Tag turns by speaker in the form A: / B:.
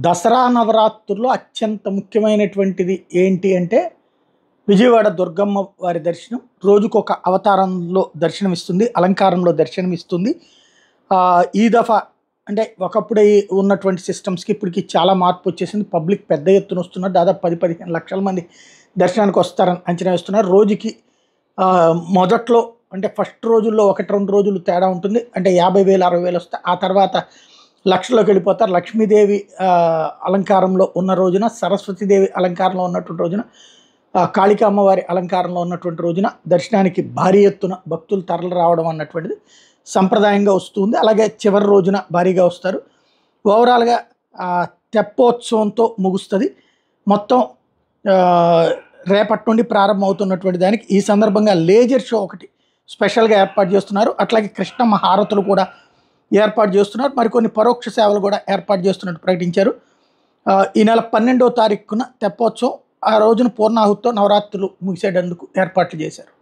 A: దసరా నవరాత్రుల్లో అత్యంత ముఖ్యమైనటువంటిది ఏంటి అంటే విజయవాడ దుర్గమ్మ వారి దర్శనం. రోజుకొక అవతారంలో దర్శనమిస్తుంది, అలంకారంలో దర్శనమిస్తుంది. ఈ దఫా అంటే ఒకప్పుడు ఉన్నటువంటి సిస్టమ్స్కి ఇప్పటికి చాలా మార్పు వచ్చేసింది. పబ్లిక్ పెద్ద ఎత్తున వస్తున్నారు. దాదాపు 10-15 లక్షల మంది దర్శనానికి వస్తారని అంచనా వేస్తున్నారు. రోజుకి మొదట్లో అంటే ఫస్ట్ రోజుల్లో 1-2 రోజులు తేడా ఉంటుంది. అంటే 50,000 60,000 వస్తాయి. ఆ తర్వాత లక్షల్లోకి వెళ్ళిపోతారు. లక్ష్మీదేవి అలంకారంలో ఉన్న రోజున, సరస్వతీదేవి అలంకారంలో ఉన్నటువంటి రోజున, కాళికా అమ్మవారి అలంకారంలో ఉన్నటువంటి రోజున దర్శనానికి భారీ ఎత్తున భక్తులు తరలి రావడం అన్నటువంటిది సంప్రదాయంగా వస్తుంది. అలాగే చివరి రోజున భారీగా వస్తారు. ఓవరాల్గా తెప్పోత్సవంతో ముగుస్తుంది. మొత్తం రేపటి నుండి ప్రారంభమవుతున్నటువంటి దానికి ఈ సందర్భంగా లేజర్ షో ఒకటి స్పెషల్గా ఏర్పాటు చేస్తున్నారు. అట్లాగే కృష్ణమ్మ హారతులు కూడా ఏర్పాటు చేస్తున్నారు. మరికొన్ని పరోక్ష సేవలు కూడా ఏర్పాటు చేస్తున్నట్టు ప్రకటించారు. ఈ నెల 12వ తారీఖున తెప్పోత్సవం, ఆ రోజున పూర్ణాహుతితో నవరాత్రులు ముగిసేటందుకు ఏర్పాట్లు చేశారు.